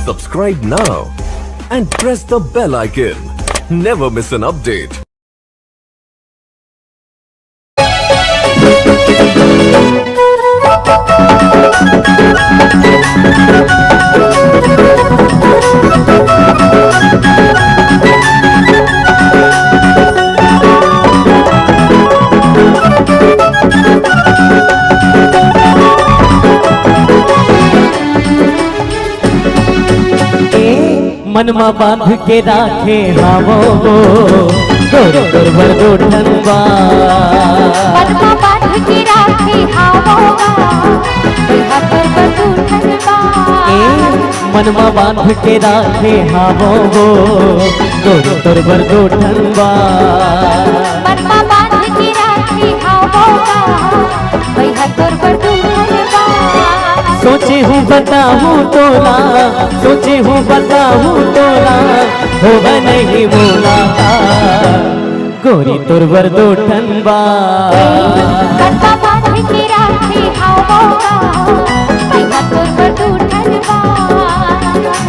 Subscribe now and press the bell icon. Never miss an update. मनमा बांध के राखे हावो तोर तोर बरदो ठनबा मनमा बांध के राखे हावो तोर तोर बरदो ठनबा मनमा बांध के राखे हावो तोर तोर बरदो ठनबा मनमा बांध के राखे हावो तोर बरदो ठनबा सोचे हूँ बताऊँ तोला सोचे हूँ बताऊँ तोला होगा नहीं बोला गोरी तोर बरदो ठनबा मनमा बांध के राखे हावो तोर बरदो ठनबा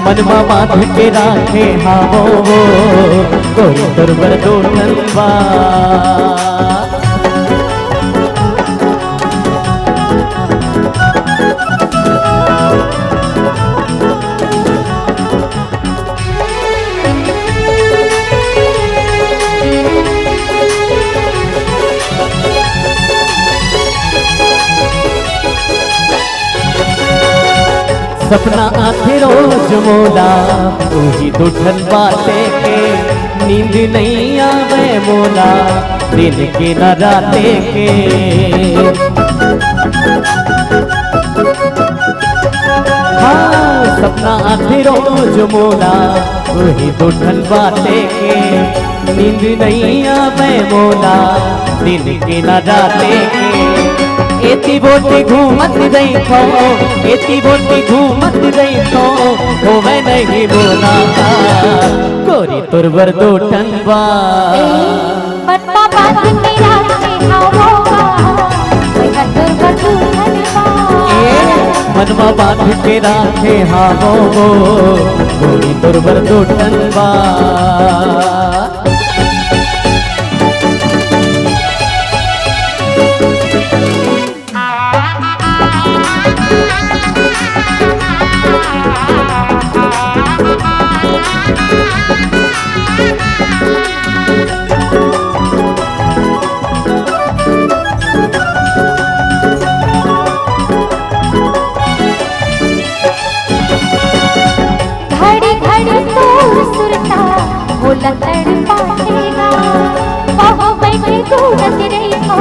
मनमा बांध के राखे हावो गोरी तोर बरदो ठनबा सपना आते रोज मोला तू ही तो ठनबा के नींद नहीं आवे मोला दिन के न राते के हाँ सपना आते रोज मोला तू ही तो ठनबा के नींद नहीं आवे मोला दिन के न राते के एती बोटी घूमत रही तो एती बोटी घूमत रही तो होवे नहीं बोला गोरी तोर बरदो ठनबा मनमा बांध के राखे हावो तोर बरदो ठनबा मनमा बांध के राखे हावो गोरी तोर बरदो ठनबा घड़ी घड़ी तो सुरता बोला तड़पाएगा कहो बैठे घूमत रही हो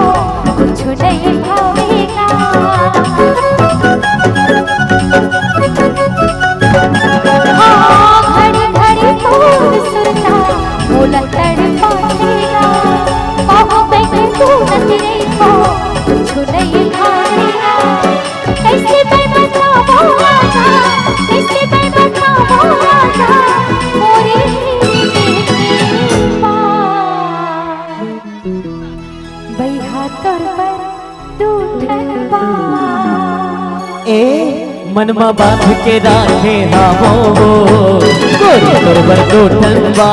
कुछ नहीं भावेगा हाँ घड़ी घड़ी तो सुरता बोला तड़पाएगा कहो बैठे घूमत रही हो कुछ नहीं भावेगा कैसे मैं बताऊँ आजा कैसे मैं बताऊँ आजा मोरे बैहा तोर पर तू ठनबा मनमा बांध के राखे हावो गोरी तोर बरदो ठनबा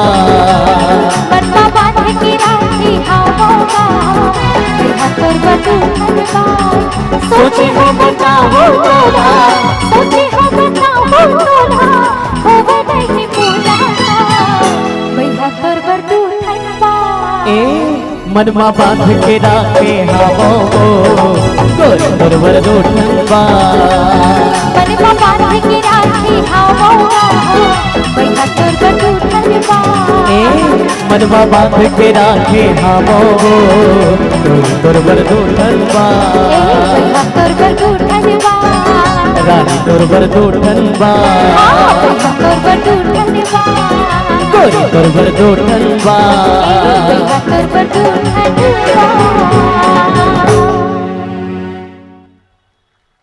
मनमा बांध के राखे हावो बैहा तोर बरदो ठनबा सोचे हो बताओ तोला सोचे हो बताऊँ तोला होवे नहीं बोला बैहा तोर बरदो ठनबा मनमा बांध के राखे हावो गोरी तोर बरदो ठनबा मनमा बांध के राखे हावो बैहा तोर बरदो ठनबा मनमा बांध के राखे हावो गोरी तोर बरदो ठनबा बैहा तोर बरदो ठनबा रानी तोर बरदो ठनबा बैहा तोर बरदो ठनबा गोरी तोर बरदो ठनबा बैहा तोर बरदो ठनबा